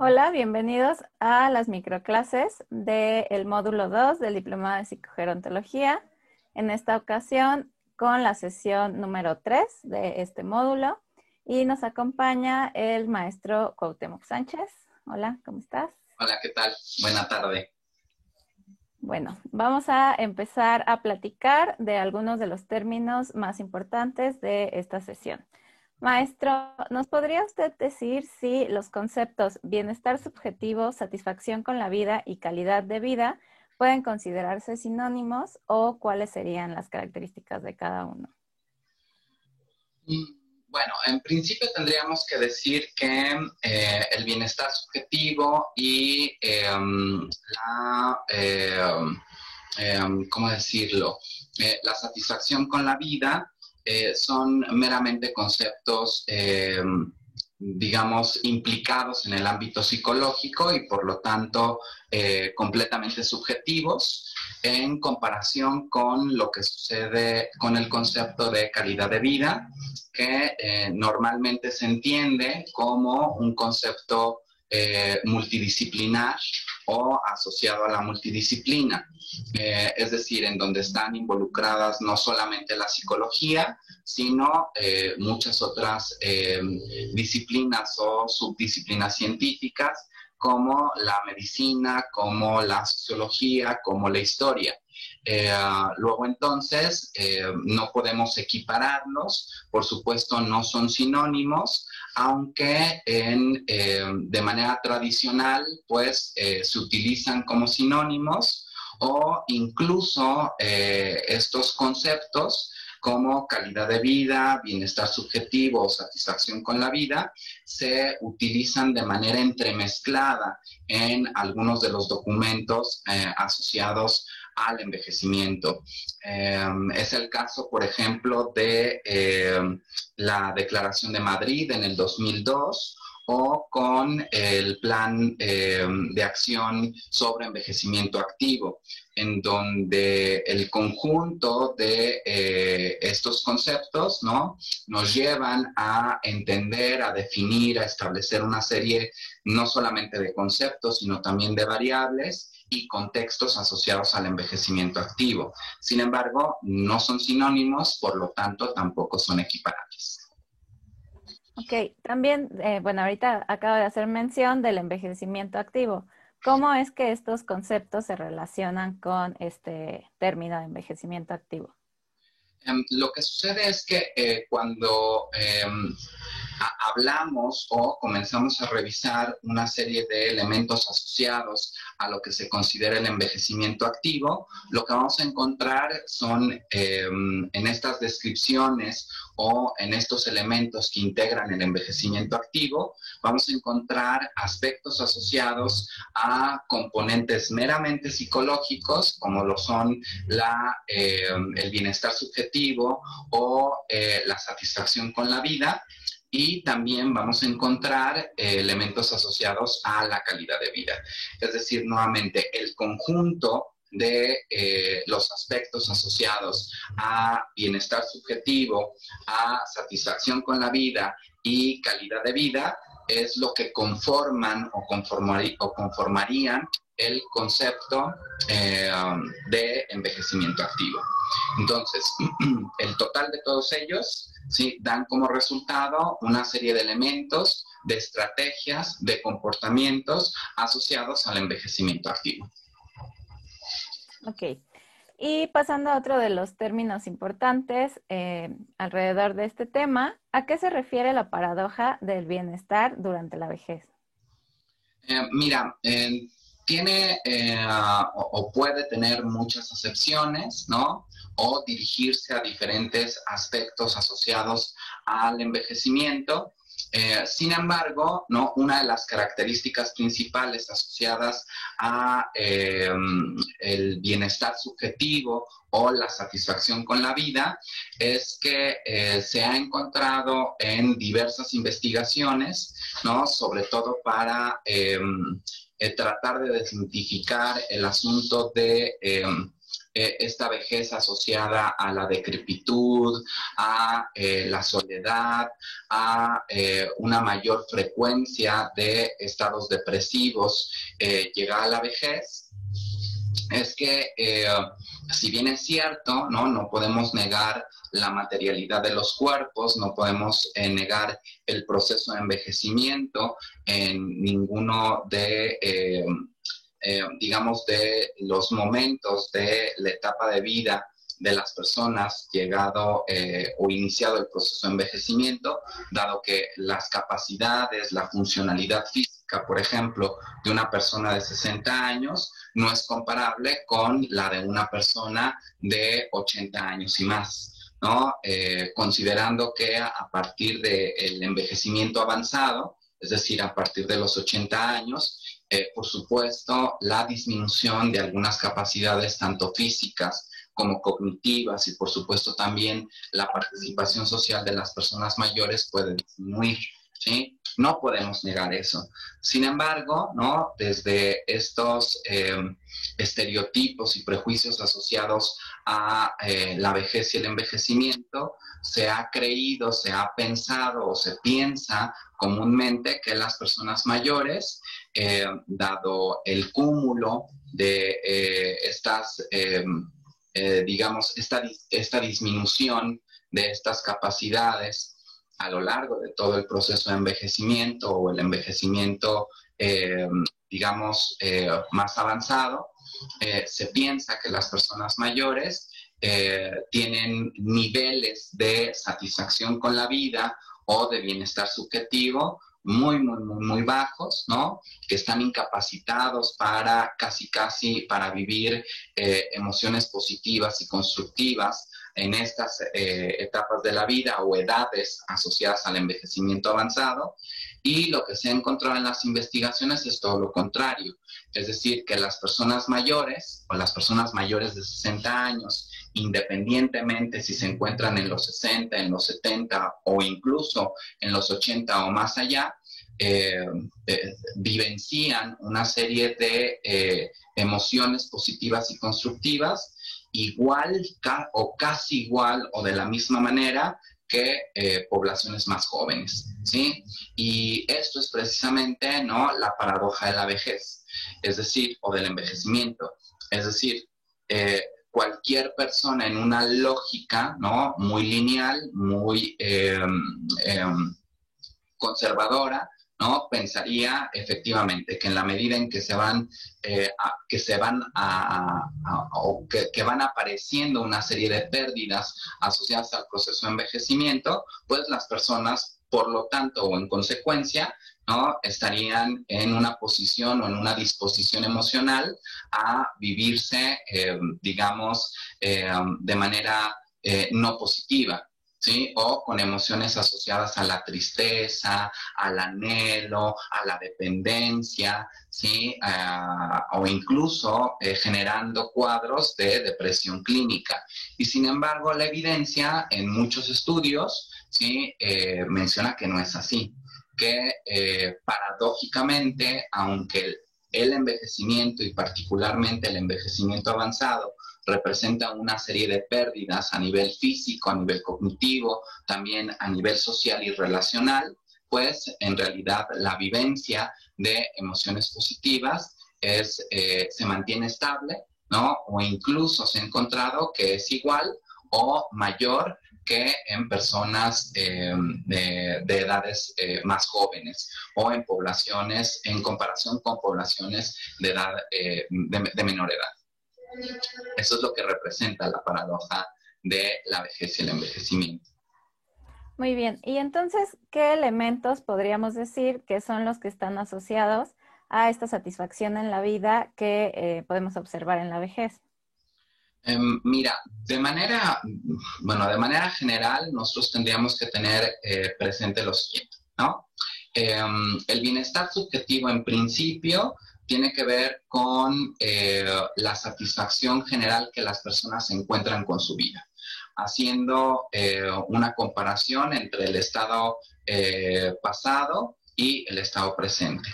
Hola, bienvenidos a las microclases del módulo 2 del Diplomado de Psicogerontología. En esta ocasión con la sesión número 3 de este módulo y nos acompaña el maestro Cuauhtémoc Sánchez. Hola, ¿cómo estás? Hola, ¿qué tal? Buena tarde. Bueno, vamos a empezar a platicar de algunos de los términos más importantes de esta sesión. Maestro, ¿nos podría usted decir si los conceptos bienestar subjetivo, satisfacción con la vida y calidad de vida pueden considerarse sinónimos o cuáles serían las características de cada uno? Bueno, en principio tendríamos que decir que el bienestar subjetivo y ¿cómo decirlo? La satisfacción con la vida son meramente conceptos, digamos, implicados en el ámbito psicológico y por lo tanto completamente subjetivos en comparación con lo que sucede con el concepto de calidad de vida, que normalmente se entiende como un concepto multidisciplinar o asociado a la multidisciplina, es decir, en donde están involucradas no solamente la psicología, sino muchas otras disciplinas o subdisciplinas científicas, como la medicina, como la sociología, como la historia. Luego entonces no podemos equipararlos, por supuesto no son sinónimos, aunque de manera tradicional pues se utilizan como sinónimos o incluso estos conceptos como calidad de vida, bienestar subjetivo o satisfacción con la vida, se utilizan de manera entremezclada en algunos de los documentos asociados al envejecimiento. Es el caso, por ejemplo, de la Declaración de Madrid en el 2002 o con el Plan de Acción sobre Envejecimiento Activo, en donde el conjunto de estos conceptos, ¿no?, nos llevan a entender, a definir, a establecer una serie no solamente de conceptos, sino también de variables y contextos asociados al envejecimiento activo. Sin embargo, no son sinónimos, por lo tanto, tampoco son equiparables. Ok, también, bueno, ahorita acabo de hacer mención del envejecimiento activo. ¿Cómo es que estos conceptos se relacionan con este término de envejecimiento activo? Lo que sucede es que cuando hablamos o comenzamos a revisar una serie de elementos asociados a lo que se considera el envejecimiento activo, lo que vamos a encontrar son en estas descripciones o en estos elementos que integran el envejecimiento activo, vamos a encontrar aspectos asociados a componentes meramente psicológicos, como lo son el bienestar subjetivo o la satisfacción con la vida, y también vamos a encontrar elementos asociados a la calidad de vida. Es decir, nuevamente, el conjunto de los aspectos asociados a bienestar subjetivo, a satisfacción con la vida y calidad de vida es lo que conforman o conformarían el concepto de envejecimiento activo. Entonces, el total de todos ellos, ¿sí?, dan como resultado una serie de elementos, de estrategias, de comportamientos asociados al envejecimiento activo. Ok. Y pasando a otro de los términos importantes alrededor de este tema, ¿a qué se refiere la paradoja del bienestar durante la vejez? Mira, tiene o puede tener muchas acepciones, ¿no? O dirigirse a diferentes aspectos asociados al envejecimiento. Sin embargo, ¿no?, una de las características principales asociadas a el bienestar subjetivo o la satisfacción con la vida es que se ha encontrado en diversas investigaciones, ¿no?, sobre todo para tratar de desmitificar el asunto de esta vejez asociada a la decrepitud, a la soledad, a una mayor frecuencia de estados depresivos llegada a la vejez, es que si bien es cierto, no podemos negar la materialidad de los cuerpos, no podemos negar el proceso de envejecimiento en ninguno de, digamos, de los momentos de la etapa de vida de las personas llegado o iniciado el proceso de envejecimiento, dado que las capacidades, la funcionalidad física, por ejemplo, de una persona de 60 años no es comparable con la de una persona de 80 años y más, ¿no? Considerando que a partir del envejecimiento avanzado, es decir, a partir de los 80 años, por supuesto, la disminución de algunas capacidades, tanto físicas como cognitivas, y por supuesto también la participación social de las personas mayores puede disminuir, ¿sí? No podemos negar eso. Sin embargo, ¿no? Desde estos estereotipos y prejuicios asociados a la vejez y el envejecimiento, se ha creído, se ha pensado o se piensa comúnmente que las personas mayores, dado el cúmulo de digamos, esta disminución de estas capacidades a lo largo de todo el proceso de envejecimiento o el envejecimiento, digamos, más avanzado, se piensa que las personas mayores tienen niveles de satisfacción con la vida o de bienestar subjetivo muy bajos, ¿no? Que están incapacitados para casi para vivir emociones positivas y constructivas en estas etapas de la vida o edades asociadas al envejecimiento avanzado. Y lo que se ha encontrado en las investigaciones es todo lo contrario. Es decir, que las personas mayores o las personas mayores de 60 años, independientemente si se encuentran en los 60, en los 70 o incluso en los 80 o más allá, vivencian una serie de emociones positivas y constructivas igual o casi igual o de la misma manera que poblaciones más jóvenes, ¿sí? Y esto es precisamente, ¿no?, la paradoja de la vejez, es decir, o del envejecimiento. Es decir, cualquier persona en una lógica, ¿no?, muy lineal, muy conservadora, ¿no?, pensaría efectivamente que en la medida en que que van apareciendo una serie de pérdidas asociadas al proceso de envejecimiento, pues las personas, por lo tanto, o en consecuencia, ¿no?, estarían en una posición o en una disposición emocional a vivirse, digamos, de manera no positiva, ¿sí? O con emociones asociadas a la tristeza, al anhelo, a la dependencia, ¿sí? O incluso generando cuadros de depresión clínica. Y sin embargo, la evidencia en muchos estudios, ¿sí?, menciona que no es así, que paradójicamente, aunque el envejecimiento y particularmente el envejecimiento avanzado representa una serie de pérdidas a nivel físico, a nivel cognitivo, también a nivel social y relacional, pues en realidad la vivencia de emociones positivas se mantiene estable, ¿no? O incluso se ha encontrado que es igual o mayor que en personas de edades más jóvenes o en poblaciones, en comparación con poblaciones de edad de menor edad. Eso es lo que representa la paradoja de la vejez y el envejecimiento. Muy bien. Y entonces, ¿qué elementos podríamos decir que son los que están asociados a esta satisfacción en la vida que podemos observar en la vejez? Mira, de manera general, nosotros tendríamos que tener presente lo siguiente, ¿no? El bienestar subjetivo, en principio, tiene que ver con la satisfacción general que las personas encuentran con su vida, haciendo una comparación entre el estado pasado y el estado presente.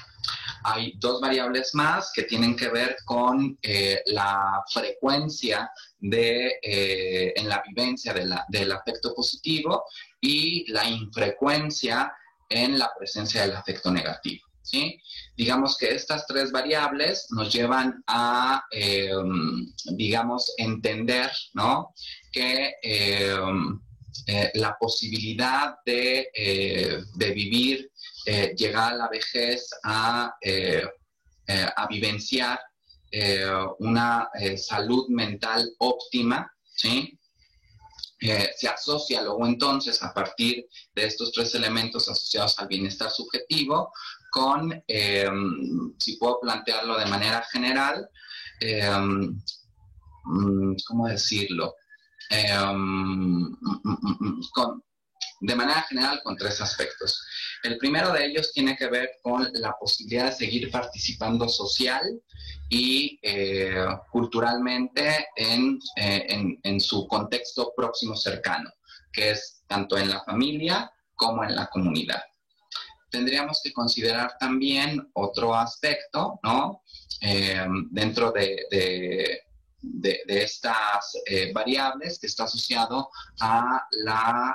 Hay dos variables más que tienen que ver con la frecuencia en la vivencia del afecto positivo y la infrecuencia en la presencia del afecto negativo, ¿sí? Digamos que estas tres variables nos llevan a, digamos, entender, ¿no?, que la posibilidad de vivir, llegar a la vejez a vivenciar una salud mental óptima, ¿sí? Se asocia luego entonces a partir de estos tres elementos asociados al bienestar subjetivo con, si puedo plantearlo de manera general, ¿cómo decirlo? De manera general con tres aspectos. El primero de ellos tiene que ver con la posibilidad de seguir participando social y culturalmente en su contexto próximo cercano, que es tanto en la familia como en la comunidad. Tendríamos que considerar también otro aspecto, ¿no?, dentro de estas variables, que está asociado a la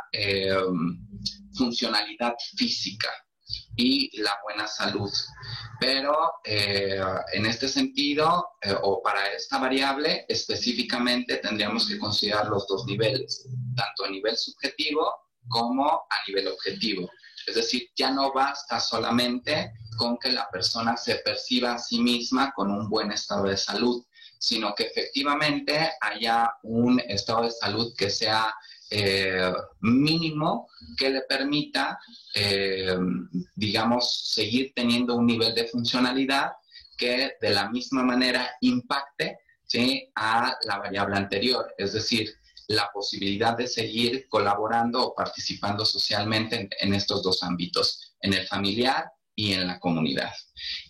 funcionalidad física y la buena salud. Pero en este sentido, o para esta variable específicamente, tendríamos que considerar los dos niveles, tanto a nivel subjetivo como a nivel objetivo. Es decir, ya no basta solamente con que la persona se perciba a sí misma con un buen estado de salud, sino que efectivamente haya un estado de salud que sea mínimo, que le permita, digamos, seguir teniendo un nivel de funcionalidad que de la misma manera impacte, ¿sí?, a la variable anterior, es decir, la posibilidad de seguir colaborando o participando socialmente en estos dos ámbitos, en el familiar y en la comunidad.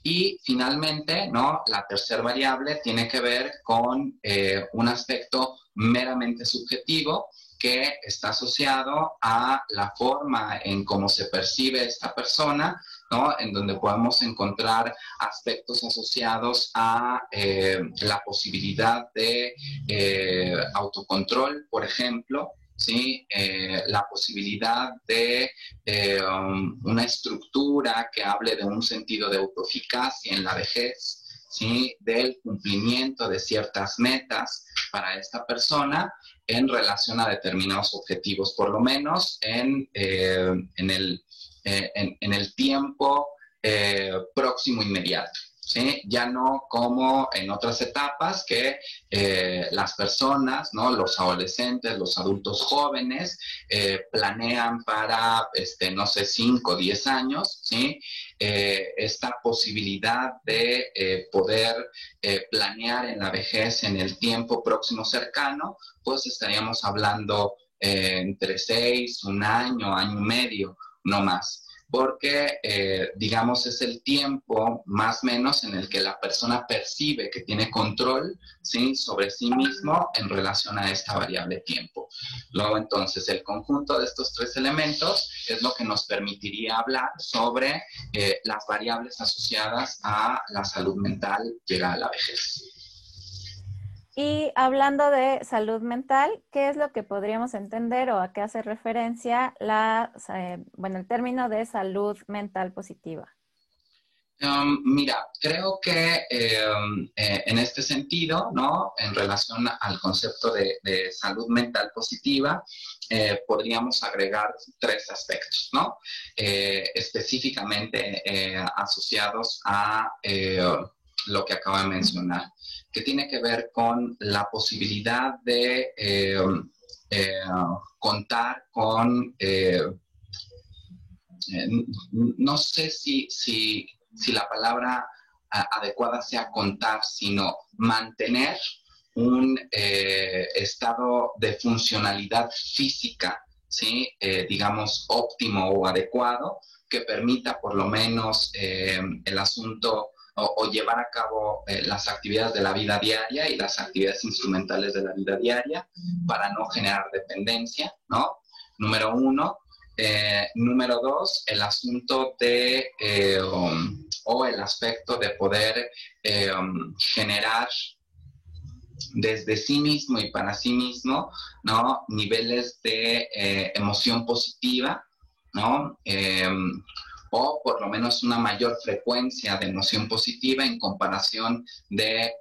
Y finalmente, ¿no?, la tercera variable tiene que ver con un aspecto meramente subjetivo que está asociado a la forma en cómo se percibe esta persona, ¿no?, en donde podemos encontrar aspectos asociados a la posibilidad de autocontrol, por ejemplo, ¿sí? La posibilidad de una estructura que hable de un sentido de autoeficacia en la vejez, ¿sí?, del cumplimiento de ciertas metas para esta persona en relación a determinados objetivos, por lo menos en el tiempo próximo inmediato, ¿sí? Ya no como en otras etapas que las personas, ¿no?, los adolescentes, los adultos jóvenes, planean para, no sé, 5 o 10 años, ¿sí? Esta posibilidad de poder planear en la vejez en el tiempo próximo cercano, pues estaríamos hablando entre 6, un año, año y medio, no más. Porque, digamos, es el tiempo más o menos en el que la persona percibe que tiene control, ¿sí?, sobre sí mismo en relación a esta variable tiempo. Luego, entonces, el conjunto de estos tres elementos es lo que nos permitiría hablar sobre las variables asociadas a la salud mental llegada a la vejez. Y hablando de salud mental, ¿qué es lo que podríamos entender o a qué hace referencia el término de salud mental positiva? Mira, creo que en este sentido, ¿no?, en relación al concepto de salud mental positiva, podríamos agregar tres aspectos, ¿no?, específicamente asociados a lo que acabo de mencionar, que tiene que ver con la posibilidad de contar con, no sé si la palabra adecuada sea contar, sino mantener un estado de funcionalidad física, ¿sí?, digamos, óptimo o adecuado, que permita por lo menos el asunto o llevar a cabo las actividades de la vida diaria y las actividades instrumentales de la vida diaria para no generar dependencia, ¿no? Número uno. Número dos, el asunto de o el aspecto de poder generar desde sí mismo y para sí mismo, ¿no? Niveles de emoción positiva, ¿no? O por lo menos una mayor frecuencia de emoción positiva en comparación de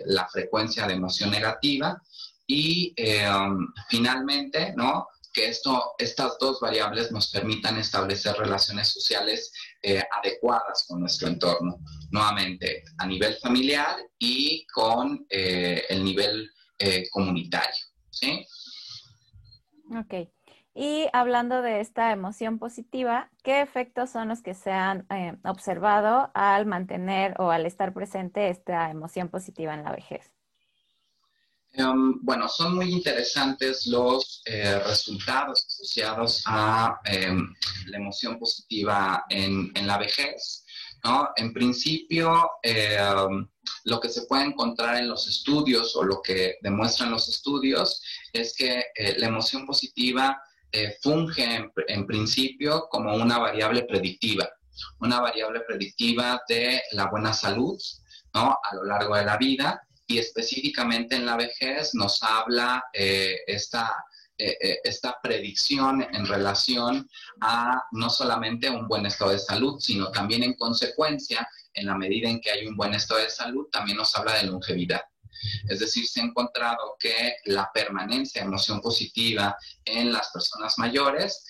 la frecuencia de emoción negativa. Y finalmente, ¿no? Que estas dos variables nos permitan establecer relaciones sociales adecuadas con nuestro entorno, nuevamente a nivel familiar y con el nivel comunitario, ¿sí? Ok. Y hablando de esta emoción positiva, ¿qué efectos son los que se han observado al mantener o al estar presente esta emoción positiva en la vejez? Bueno, son muy interesantes los resultados asociados a la emoción positiva en la vejez, ¿no? En principio, lo que se puede encontrar en los estudios o lo que demuestran los estudios es que la emoción positiva funge en principio como una variable predictiva de la buena salud, ¿no? A lo largo de la vida. Y específicamente en la vejez nos habla esta predicción en relación a no solamente un buen estado de salud, sino también en consecuencia, en la medida en que hay un buen estado de salud, también nos habla de longevidad. Es decir, se ha encontrado que la permanencia de emoción positiva en las personas mayores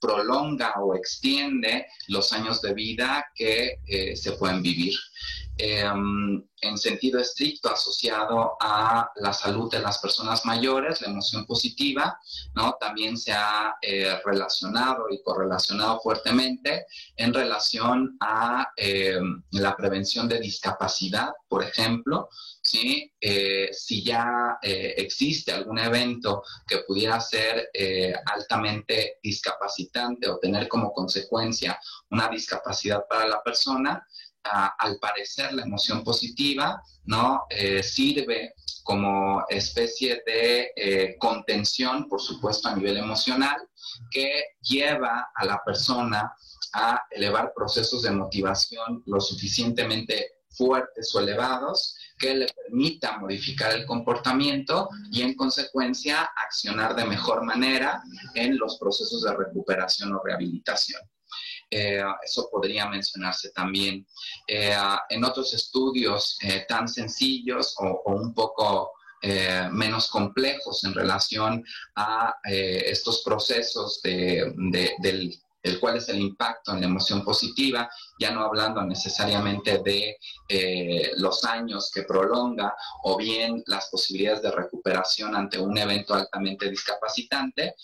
prolonga o extiende los años de vida que se pueden vivir. En sentido estricto asociado a la salud de las personas mayores, la emoción positiva, ¿no? También se ha relacionado y correlacionado fuertemente en relación a la prevención de discapacidad, por ejemplo, ¿sí? Si ya existe algún evento que pudiera ser altamente discapacitante o tener como consecuencia una discapacidad para la persona, al parecer la emoción positiva, ¿no? Sirve como especie de contención, por supuesto, a nivel emocional, que lleva a la persona a elevar procesos de motivación lo suficientemente fuertes o elevados que le permita modificar el comportamiento y en consecuencia accionar de mejor manera en los procesos de recuperación o rehabilitación. Eso podría mencionarse también. En otros estudios tan sencillos o un poco menos complejos en relación a estos procesos del cuál es el impacto en la emoción positiva, ya no hablando necesariamente de los años que prolonga o bien las posibilidades de recuperación ante un evento altamente discapacitante.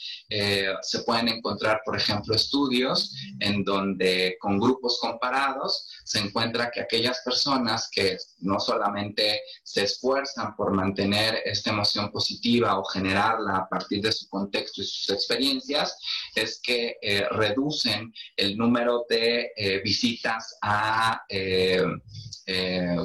Se pueden encontrar, por ejemplo, estudios en donde con grupos comparados se encuentra que aquellas personas que no solamente se esfuerzan por mantener esta emoción positiva o generarla a partir de su contexto y sus experiencias, es que reducen el número de visitas a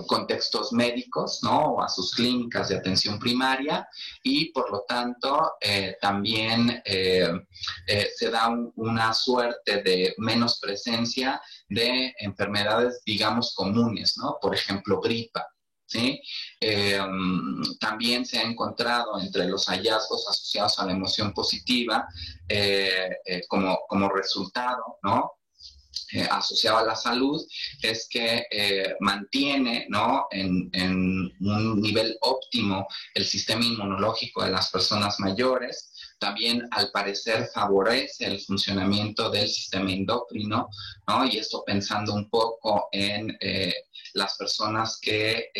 contextos médicos, ¿no? O a sus clínicas de atención primaria y por lo tanto también se da una suerte de menos presencia de enfermedades, digamos, comunes, ¿no? Por ejemplo, gripa. ¿Sí? También se ha encontrado entre los hallazgos asociados a la emoción positiva como resultado, ¿no? Asociado a la salud, es que mantiene, ¿no? en un nivel óptimo el sistema inmunológico de las personas mayores. También, al parecer, favorece el funcionamiento del sistema endocrino, ¿no? Y esto pensando un poco en las personas que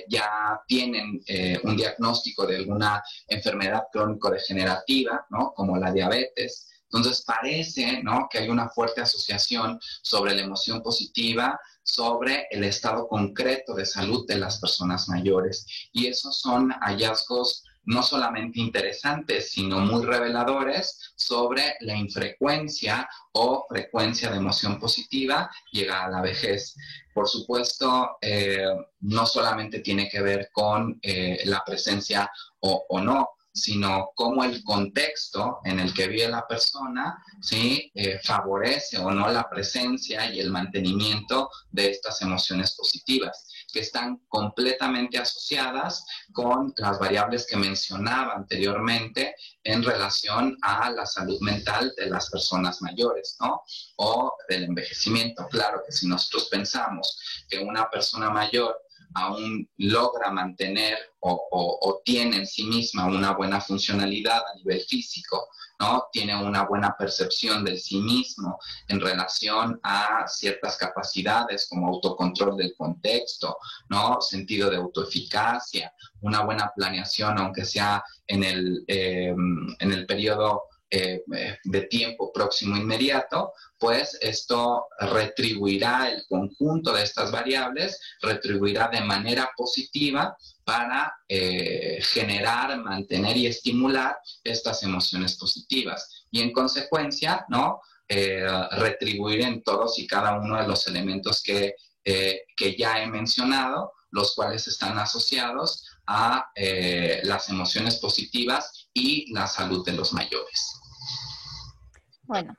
ya tienen un diagnóstico de alguna enfermedad crónico-degenerativa, ¿no? Como la diabetes. Entonces parece, ¿no? Que hay una fuerte asociación sobre la emoción positiva, sobre el estado concreto de salud de las personas mayores. Y esos son hallazgos no solamente interesantes, sino muy reveladores sobre la infrecuencia o frecuencia de emoción positiva llegada a la vejez. Por supuesto, no solamente tiene que ver con la presencia o no sino cómo el contexto en el que vive la persona, ¿sí? Favorece o no la presencia y el mantenimiento de estas emociones positivas, que están completamente asociadas con las variables que mencionaba anteriormente en relación a la salud mental de las personas mayores, ¿no? O del envejecimiento. Claro que si nosotros pensamos que una persona mayor aún logra mantener o tiene en sí misma una buena funcionalidad a nivel físico, ¿no? Tiene una buena percepción de sí mismo en relación a ciertas capacidades como autocontrol del contexto, ¿no? Sentido de autoeficacia, una buena planeación, aunque sea en el periodo de tiempo próximo inmediato, pues esto retribuirá el conjunto de estas variables, retribuirá de manera positiva para generar, mantener y estimular estas emociones positivas. Y en consecuencia, ¿no? Retribuir en todos y cada uno de los elementos que ya he mencionado, los cuales están asociados a las emociones positivas y la salud de los mayores. Bueno,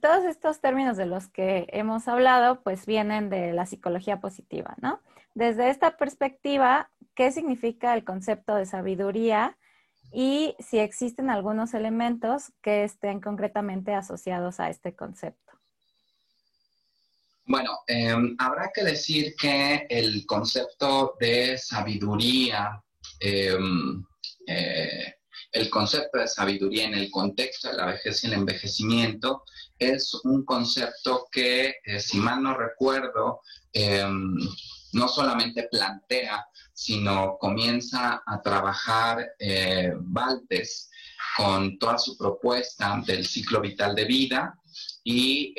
todos estos términos de los que hemos hablado, pues vienen de la psicología positiva, ¿no? Desde esta perspectiva, ¿qué significa el concepto de sabiduría y si existen algunos elementos que estén concretamente asociados a este concepto? Bueno, habrá que decir que el concepto de sabiduría, el concepto de sabiduría en el contexto de la vejez y el envejecimiento es un concepto que, si mal no recuerdo, no solamente plantea, sino comienza a trabajar Baltes con toda su propuesta del ciclo vital de vida y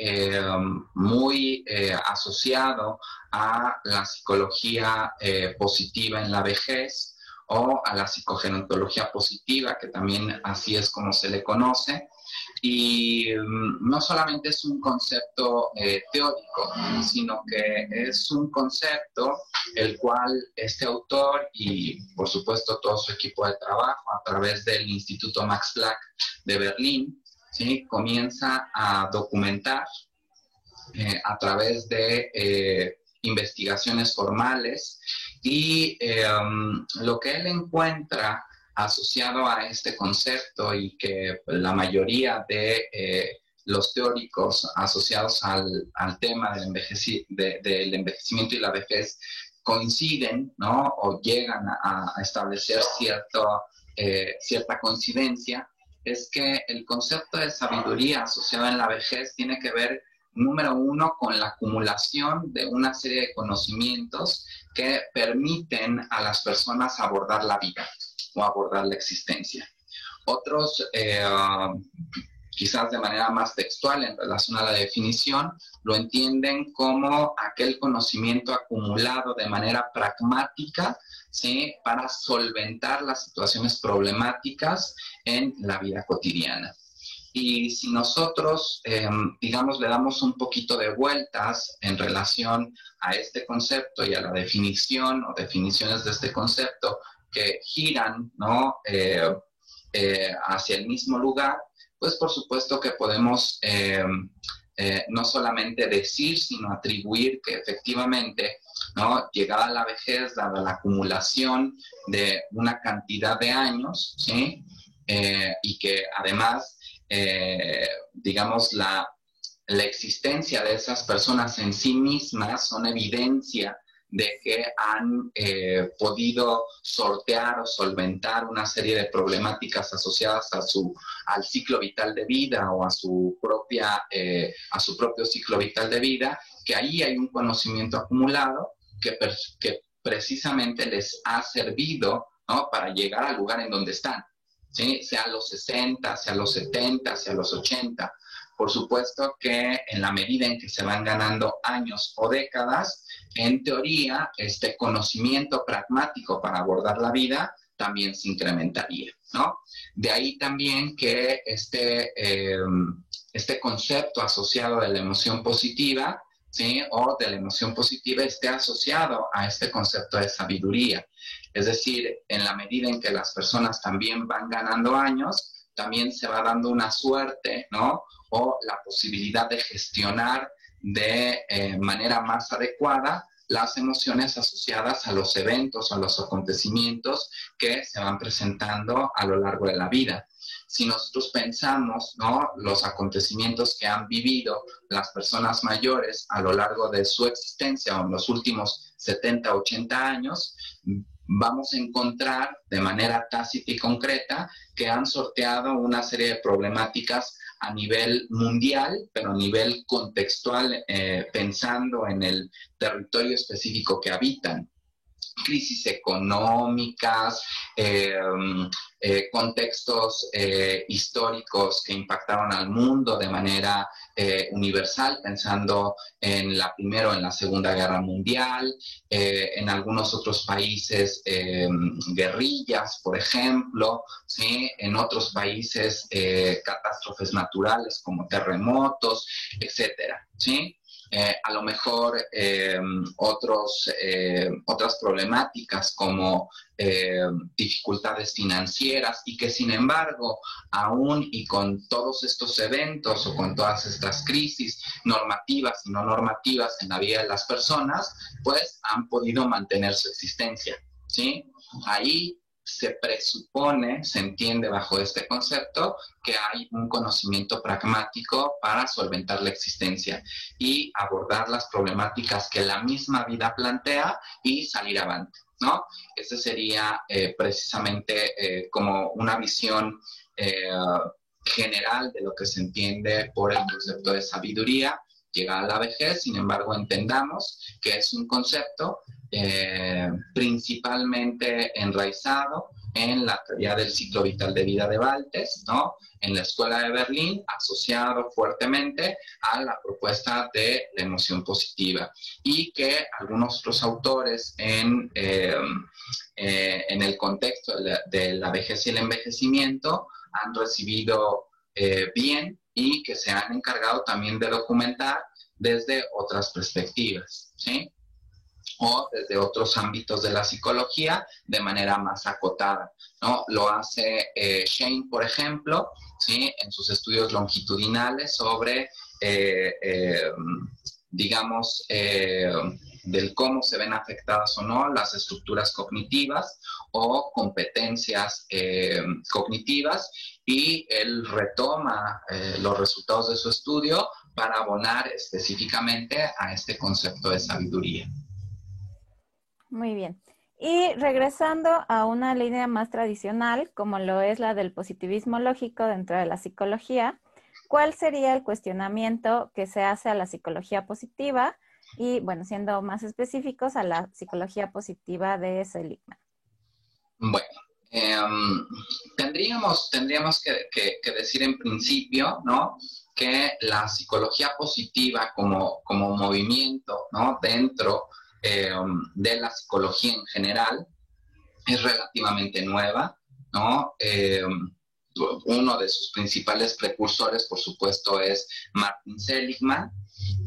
muy asociado a la psicología positiva en la vejez o a la psicogerontología positiva, que también así es como se le conoce. Y no solamente es un concepto teórico, sino que es un concepto el cual este autor y por supuesto todo su equipo de trabajo a través del Instituto Max Planck de Berlín, ¿sí? Comienza a documentar a través de investigaciones formales y lo que él encuentra asociado a este concepto y que la mayoría de los teóricos asociados al tema del envejecimiento y la vejez coinciden, ¿no? O llegan a establecer cierta coincidencia, es que el concepto de sabiduría asociado en la vejez tiene que ver, número uno, con la acumulación de una serie de conocimientos que permiten a las personas abordar la vida o abordar la existencia. Otros, quizás de manera más textual en relación a la definición, lo entienden como aquel conocimiento acumulado de manera pragmática, ¿sí? Para solventar las situaciones problemáticas en la vida cotidiana. Y si nosotros, digamos, le damos un poquito de vueltas en relación a este concepto y a la definición o definiciones de este concepto que giran, ¿no? Hacia el mismo lugar, pues por supuesto que podemos no solamente decir, sino atribuir que efectivamente, ¿no? Llegada a la vejez, dada la acumulación de una cantidad de años, ¿sí? Y que además, digamos, la existencia de esas personas en sí mismas son evidencia de que han podido sortear o solventar una serie de problemáticas asociadas al ciclo vital de vida o a su propio ciclo vital de vida, que ahí hay un conocimiento acumulado que precisamente les ha servido, ¿no? Para llegar al lugar en donde están, ¿sí? Sea a los 60, sea a los 70, sea a los 80. Por supuesto que en la medida en que se van ganando años o décadas, en teoría, este conocimiento pragmático para abordar la vida también se incrementaría, ¿no? De ahí también que este concepto asociado de la emoción positiva, ¿sí? O de la emoción positiva esté asociado a este concepto de sabiduría. Es decir, en la medida en que las personas también van ganando años, también se va dando una suerte, ¿no? O la posibilidad de gestionar de manera más adecuada las emociones asociadas a los eventos o a los acontecimientos que se van presentando a lo largo de la vida. Si nosotros pensamos, ¿no?, los acontecimientos que han vivido las personas mayores a lo largo de su existencia o en los últimos 70, 80 años, vamos a encontrar de manera tácita y concreta que han sorteado una serie de problemáticas a nivel mundial, pero a nivel contextual, pensando en el territorio específico que habitan. Crisis económicas, contextos históricos que impactaron al mundo de manera universal, pensando en la Primera o en la Segunda Guerra Mundial, en algunos otros países guerrillas, por ejemplo, ¿sí? En otros países catástrofes naturales como terremotos, etcétera, ¿sí? A lo mejor otras problemáticas como dificultades financieras y que sin embargo, aún y con todos estos eventos o con todas estas crisis normativas y no normativas en la vida de las personas, pues han podido mantener su existencia, ¿sí? Ahí se presupone, se entiende bajo este concepto, que hay un conocimiento pragmático para solventar la existencia y abordar las problemáticas que la misma vida plantea y salir avante, ¿no? Ese sería precisamente como una visión general de lo que se entiende por el concepto de sabiduría. Llega a la vejez, sin embargo, entendamos que es un concepto principalmente enraizado en la teoría del ciclo vital de vida de Baltes, ¿no?, en la Escuela de Berlín, asociado fuertemente a la propuesta de la emoción positiva, y que algunos otros autores en el contexto de la vejez y el envejecimiento han recibido bien y que se han encargado también de documentar desde otras perspectivas, ¿sí?, o desde otros ámbitos de la psicología de manera más acotada, ¿no? Lo hace Shane, por ejemplo, ¿sí?, en sus estudios longitudinales sobre, digamos, del cómo se ven afectadas o no las estructuras cognitivas o competencias cognitivas, y él retoma los resultados de su estudio para abonar específicamente a este concepto de sabiduría. Muy bien. Y regresando a una línea más tradicional, como lo es la del positivismo lógico dentro de la psicología, ¿cuál sería el cuestionamiento que se hace a la psicología positiva? Y, bueno, siendo más específicos, a la psicología positiva de Seligman. Bueno, tendríamos que decir en principio, ¿no?, que la psicología positiva como movimiento, ¿no?, dentro de la psicología en general es relativamente nueva, ¿no? Uno de sus principales precursores, por supuesto, es Martin Seligman,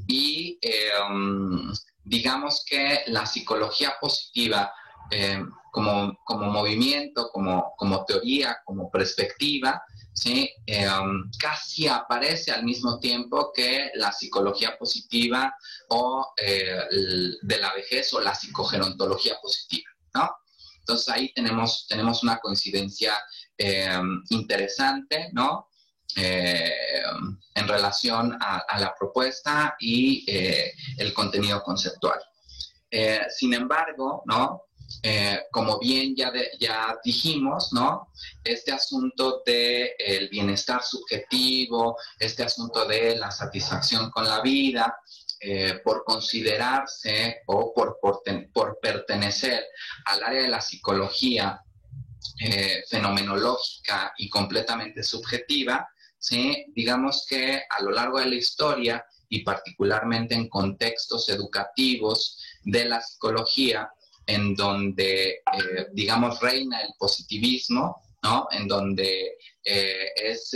y digamos que la psicología positiva como movimiento, como teoría, como perspectiva, ¿sí?, casi aparece al mismo tiempo que la psicología positiva o de la vejez o la psicogerontología positiva, ¿no? Entonces ahí tenemos una coincidencia interesante, ¿no?, en relación a la propuesta y el contenido conceptual. Sin embargo, ¿no?, como bien ya dijimos, ¿no?, este asunto del bienestar subjetivo, este asunto de la satisfacción con la vida, por considerarse o por pertenecer al área de la psicología fenomenológica y completamente subjetiva, ¿sí?, digamos que a lo largo de la historia y particularmente en contextos educativos de la psicología, en donde, digamos, reina el positivismo, ¿no?, en donde es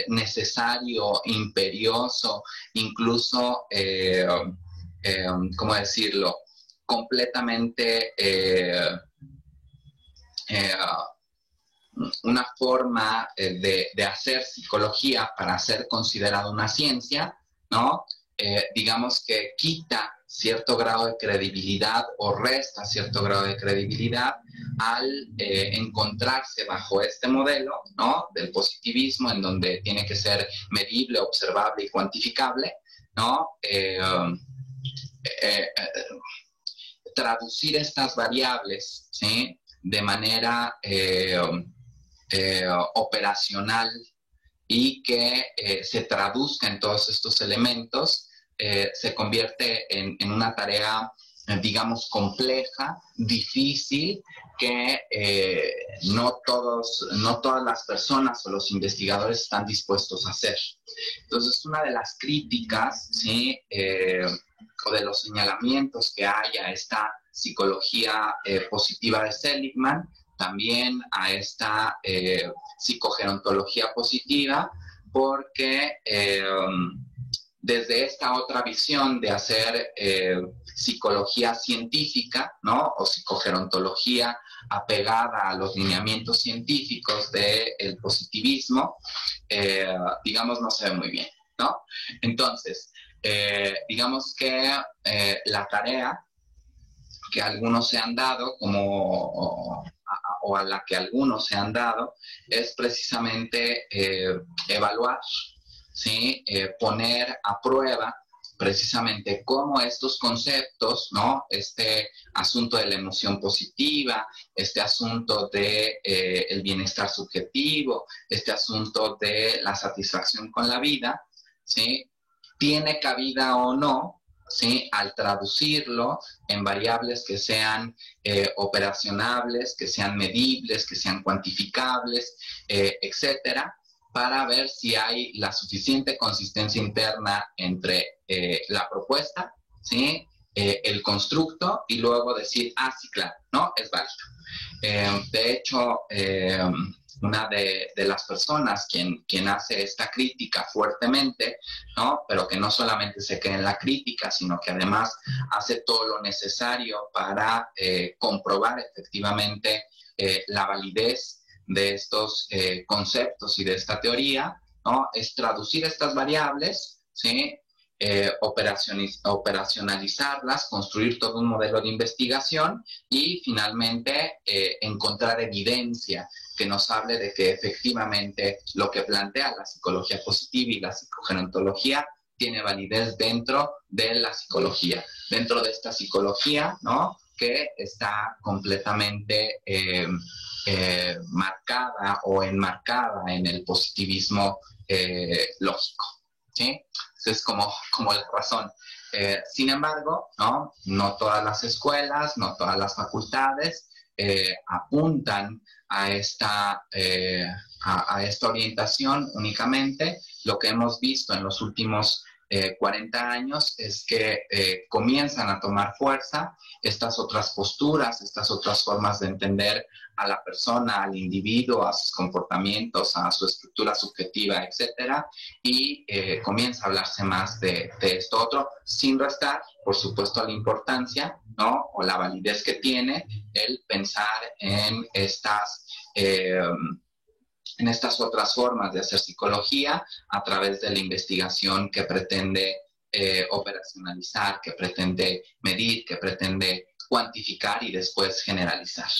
necesario, imperioso, incluso, ¿cómo decirlo?, completamente eh, una forma de hacer psicología para ser considerada una ciencia, ¿no? Digamos que quita cierto grado de credibilidad o resta cierto grado de credibilidad al encontrarse bajo este modelo, ¿no? Del positivismo, en donde tiene que ser medible, observable y cuantificable, ¿no? Traducir estas variables, ¿sí? De manera operacional y que se traduzca en todos estos elementos, se convierte en una tarea, digamos, compleja, difícil, que no todas las personas o los investigadores están dispuestos a hacer. Entonces, una de las críticas, ¿sí? O de los señalamientos que hay a esta psicología positiva de Seligman, también a esta psicogerontología positiva, porque desde esta otra visión de hacer psicología científica, ¿no? O psicogerontología apegada a los lineamientos científicos del positivismo, digamos, no se ve muy bien, ¿no? Entonces, digamos que la tarea que algunos se han dado, o a la que algunos se han dado, es precisamente evaluar, ¿sí? Poner a prueba precisamente cómo estos conceptos, ¿no? Este asunto de la emoción positiva, este asunto de el bienestar subjetivo, este asunto de la satisfacción con la vida, ¿sí? Tiene cabida o no, ¿sí? Al traducirlo en variables que sean operacionables, que sean medibles, que sean cuantificables, etcétera, para ver si hay la suficiente consistencia interna entre la propuesta, ¿sí? El constructo, y luego decir, ah, sí, claro, ¿no? Es válido. De hecho, una de las personas quien hace esta crítica fuertemente, ¿no? Pero que no solamente se queda en la crítica, sino que además hace todo lo necesario para comprobar efectivamente la validez de estos conceptos y de esta teoría, ¿no? Es traducir estas variables, ¿sí? Operacionalizarlas, construir todo un modelo de investigación y finalmente encontrar evidencia que nos hable de que efectivamente lo que plantea la psicología positiva y la psicogerontología tiene validez dentro de la psicología, dentro de esta psicología, ¿no? Que está completamente marcada o enmarcada en el positivismo lógico, ¿sí? Es como la razón. Sin embargo, no todas las escuelas, no todas las facultades apuntan a esta orientación únicamente. Lo que hemos visto en los últimos 40 años es que comienzan a tomar fuerza estas otras posturas, estas otras formas de entender a la persona, al individuo, a sus comportamientos, a su estructura subjetiva, etcétera, y comienza a hablarse más de esto otro, sin restar, por supuesto, la importancia, ¿no? O la validez que tiene el pensar en estas otras formas de hacer psicología a través de la investigación que pretende operacionalizar, que pretende medir, que pretende cuantificar y después generalizar.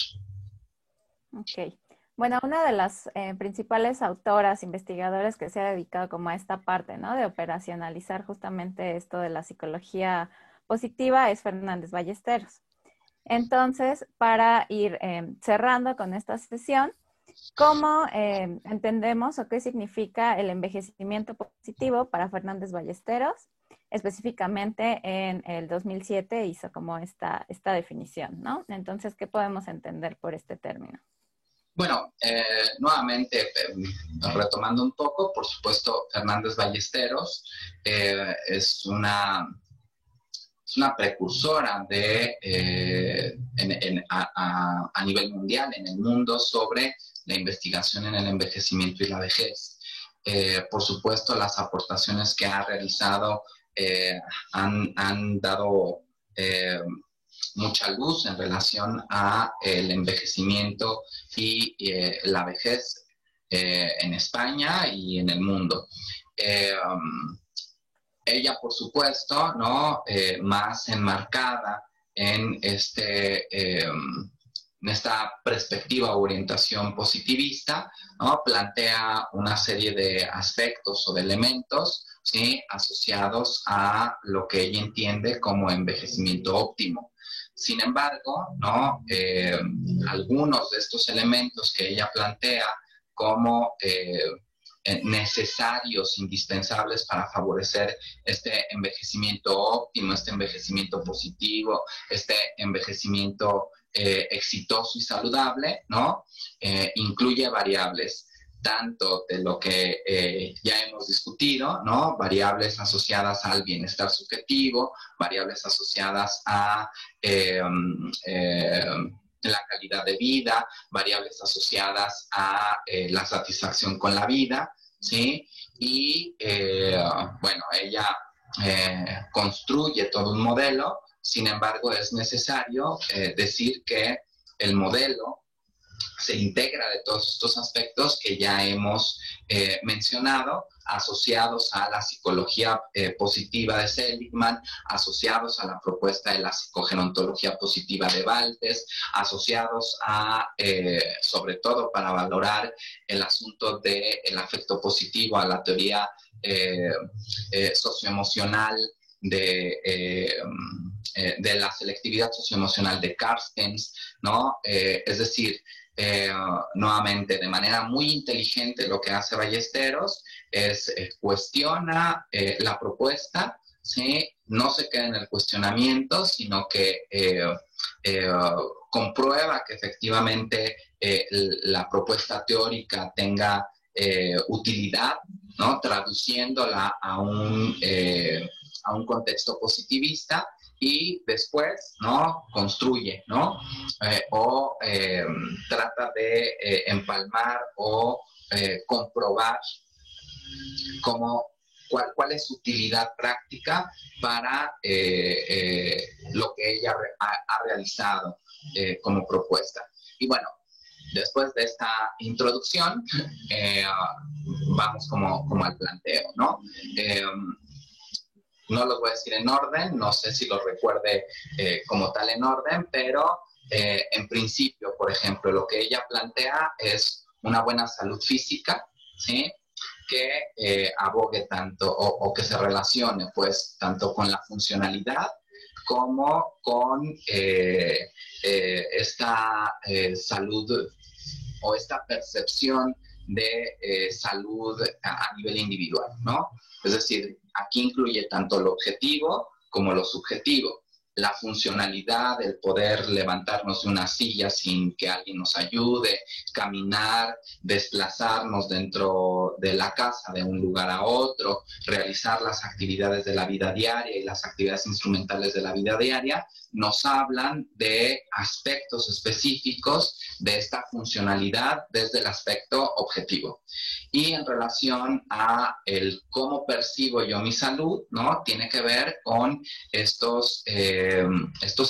Ok. Bueno, una de las principales autoras, investigadoras que se ha dedicado como a esta parte, ¿no? De operacionalizar justamente esto de la psicología positiva es Fernández Ballesteros. Entonces, para ir cerrando con esta sesión, ¿cómo entendemos o qué significa el envejecimiento positivo para Fernández Ballesteros? Específicamente en el 2007 hizo como esta definición, ¿no? Entonces, ¿qué podemos entender por este término? Bueno, nuevamente, retomando un poco, por supuesto, Fernández Ballesteros es una precursora a nivel mundial, en el mundo, sobre la investigación en el envejecimiento y la vejez. Por supuesto, las aportaciones que ha realizado han dado mucha luz en relación a el envejecimiento y la vejez en España y en el mundo. Ella, por supuesto, ¿no? Más enmarcada en en esta perspectiva o orientación positivista, ¿no? Plantea una serie de aspectos o de elementos, ¿sí? Asociados a lo que ella entiende como envejecimiento óptimo. Sin embargo, ¿no? Algunos de estos elementos que ella plantea como necesarios, indispensables para favorecer este envejecimiento óptimo, este envejecimiento positivo, este envejecimiento exitoso y saludable, ¿no? Incluye variables, tanto de lo que ya hemos discutido, ¿no? Variables asociadas al bienestar subjetivo, variables asociadas a la calidad de vida, variables asociadas a la satisfacción con la vida, ¿sí? Y bueno, ella construye todo un modelo. Sin embargo, es necesario decir que el modelo se integra de todos estos aspectos que ya hemos mencionado, asociados a la psicología positiva de Seligman, asociados a la propuesta de la psicogerontología positiva de Baltes, asociados a, sobre todo para valorar el asunto del afecto positivo, a la teoría socioemocional de la selectividad socioemocional de Carstens, ¿no? Es decir, nuevamente, de manera muy inteligente lo que hace Ballesteros es cuestiona la propuesta, ¿sí? No se queda en el cuestionamiento, sino que comprueba que efectivamente la propuesta teórica tenga utilidad, ¿no? Traduciéndola a un contexto positivista, y después, ¿no? Construye, ¿no? Trata de empalmar o comprobar cuál es su utilidad práctica para lo que ella ha realizado como propuesta. Y bueno, después de esta introducción, vamos como al planteo, ¿no? No los voy a decir en orden, no sé si los recuerde como tal en orden, pero en principio, por ejemplo, lo que ella plantea es una buena salud física, ¿sí? Que abogue tanto o que se relacione pues tanto con la funcionalidad como con esta salud o esta percepción de salud a nivel individual, ¿no? Es decir, aquí incluye tanto lo objetivo como lo subjetivo. La funcionalidad, el poder levantarnos de una silla sin que alguien nos ayude, caminar, desplazarnos dentro de la casa de un lugar a otro, realizar las actividades de la vida diaria y las actividades instrumentales de la vida diaria, nos hablan de aspectos específicos de esta funcionalidad desde el aspecto objetivo. Y en relación a el cómo percibo yo mi salud, ¿no? Tiene que ver con estos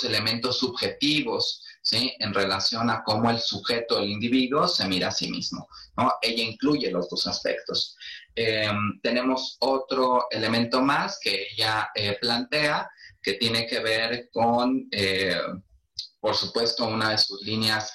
elementos subjetivos, ¿sí? En relación a cómo el sujeto, el individuo, se mira a sí mismo, ¿no? Ella incluye los dos aspectos. Tenemos otro elemento más que ella plantea, que tiene que ver con, por supuesto, una de sus líneas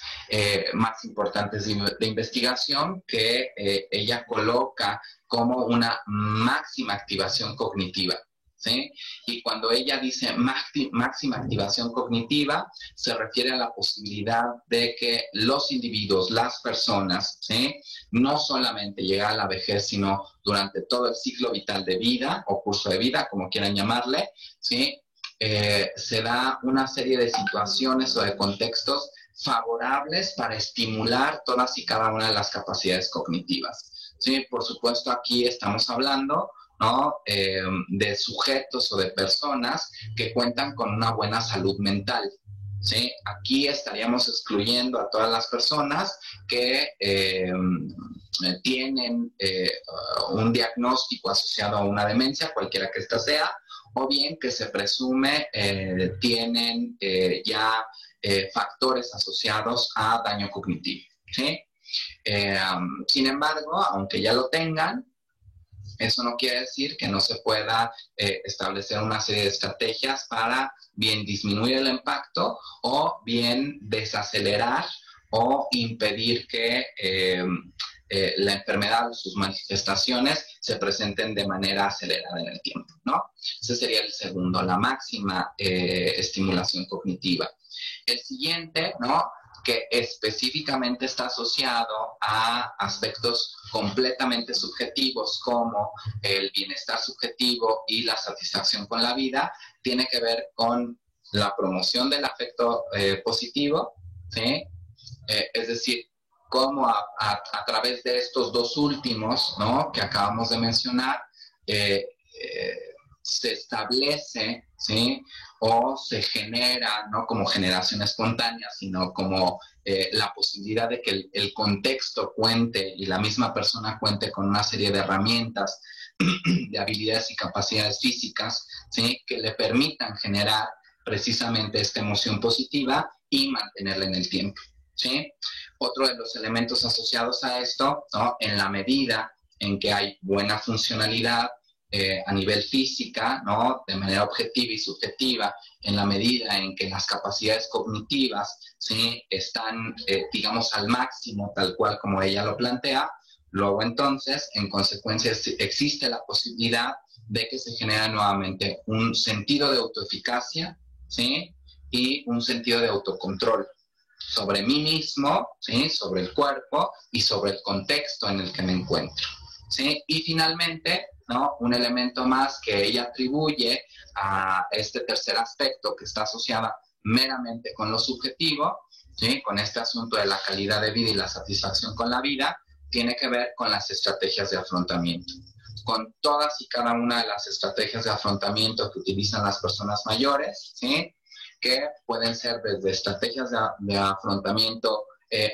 más importantes de investigación, que ella coloca como una máxima activación cognitiva, ¿sí? Y cuando ella dice máxima activación cognitiva, se refiere a la posibilidad de que los individuos, las personas, ¿sí? No solamente llegar a la vejez, sino durante todo el ciclo vital de vida o curso de vida, como quieran llamarle, ¿sí? Se da una serie de situaciones o de contextos favorables para estimular todas y cada una de las capacidades cognitivas, ¿sí? Por supuesto, aquí estamos hablando, ¿no? De sujetos o de personas que cuentan con una buena salud mental, ¿sí? Aquí estaríamos excluyendo a todas las personas que tienen un diagnóstico asociado a una demencia, cualquiera que ésta sea, o bien que se presume tienen ya factores asociados a daño cognitivo, ¿sí? Sin embargo, aunque ya lo tengan, eso no quiere decir que no se pueda establecer una serie de estrategias para bien disminuir el impacto o bien desacelerar o impedir que la enfermedad o sus manifestaciones se presenten de manera acelerada en el tiempo, ¿no? Ese sería el segundo, la máxima estimulación cognitiva. El siguiente, ¿no? Que específicamente está asociado a aspectos completamente subjetivos como el bienestar subjetivo y la satisfacción con la vida, tiene que ver con la promoción del afecto positivo, ¿sí? Es decir, cómo a través de estos dos últimos, ¿no? Que acabamos de mencionar, se establece, ¿sí? O se genera, no como generación espontánea, sino como la posibilidad de que el contexto cuente y la misma persona cuente con una serie de herramientas, de habilidades y capacidades físicas, ¿sí? Que le permitan generar precisamente esta emoción positiva y mantenerla en el tiempo, ¿sí? Otro de los elementos asociados a esto, ¿no? En la medida en que hay buena funcionalidad, a nivel física, ¿no? De manera objetiva y subjetiva, en la medida en que las capacidades cognitivas, ¿sí? Están, digamos, al máximo, tal cual como ella lo plantea, luego entonces, en consecuencia, existe la posibilidad de que se genere nuevamente un sentido de autoeficacia, ¿sí? Y un sentido de autocontrol sobre mí mismo, ¿sí? Sobre el cuerpo y sobre el contexto en el que me encuentro, ¿sí? Y finalmente, ¿no? Un elemento más que ella atribuye a este tercer aspecto que está asociado meramente con lo subjetivo, ¿sí? Con este asunto de la calidad de vida y la satisfacción con la vida, tiene que ver con las estrategias de afrontamiento. Con todas y cada una de las estrategias de afrontamiento que utilizan las personas mayores, ¿sí? Que pueden ser desde estrategias de afrontamiento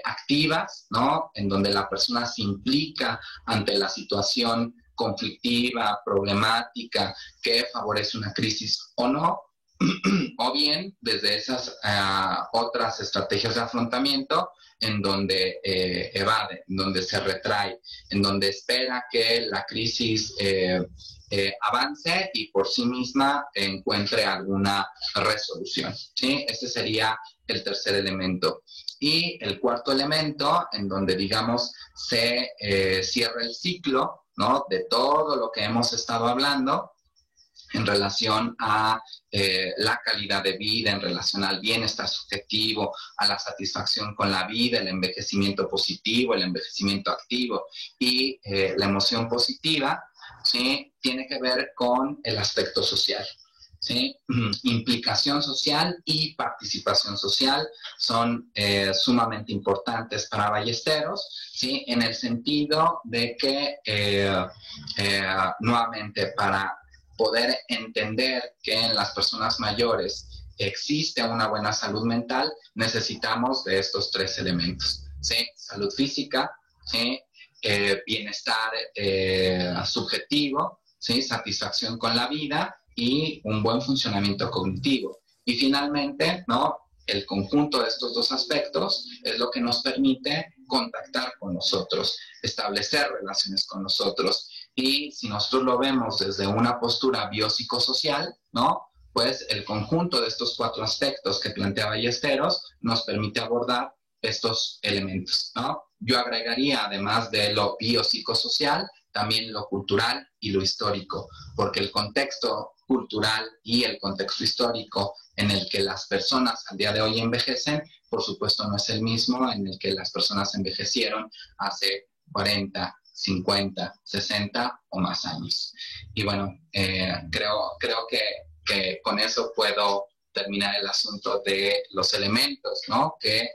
activas, ¿no? En donde la persona se implica ante la situación conflictiva, problemática, que favorece una crisis o no, o bien desde esas otras estrategias de afrontamiento en donde evade, en donde se retrae, en donde espera que la crisis avance y por sí misma encuentre alguna resolución, ¿sí? Ese sería el tercer elemento. Y el cuarto elemento, en donde, digamos, se cierra el ciclo, ¿no? De todo lo que hemos estado hablando en relación a la calidad de vida, en relación al bienestar subjetivo, a la satisfacción con la vida, el envejecimiento positivo, el envejecimiento activo y la emoción positiva, ¿sí? Tiene que ver con el aspecto social, ¿sí? Implicación social y participación social son sumamente importantes para Ballesteros, ¿sí? En el sentido de que, nuevamente, para poder entender que en las personas mayores existe una buena salud mental, necesitamos de estos tres elementos, ¿sí? Salud física, ¿sí? Bienestar subjetivo, ¿sí? Satisfacción con la vida y un buen funcionamiento cognitivo. Y finalmente, ¿no? El conjunto de estos dos aspectos es lo que nos permite contactar con nosotros, establecer relaciones con nosotros. Y si nosotros lo vemos desde una postura biopsicosocial, ¿no? Pues el conjunto de estos cuatro aspectos que plantea Ballesteros nos permite abordar estos elementos, ¿no? Yo agregaría, además de lo biopsicosocial, también lo cultural y lo histórico, porque el contexto cultural y el contexto histórico en el que las personas al día de hoy envejecen, por supuesto no es el mismo en el que las personas envejecieron hace 40, 50, 60 o más años. Y bueno, creo que con eso puedo terminar el asunto de los elementos, ¿no? Que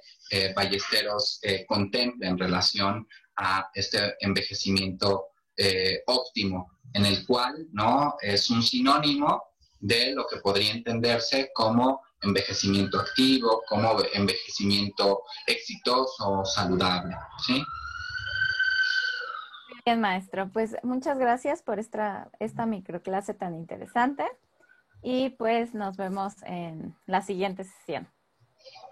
Ballesteros contempla en relación a este envejecimiento óptimo, en el cual, ¿no? Es un sinónimo de lo que podría entenderse como envejecimiento activo, como envejecimiento exitoso o saludable, ¿sí? Bien, maestro, pues muchas gracias por esta microclase tan interesante. y pues nos vemos en la siguiente sesión.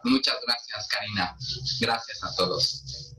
Muchas gracias, Karina. Gracias a todos.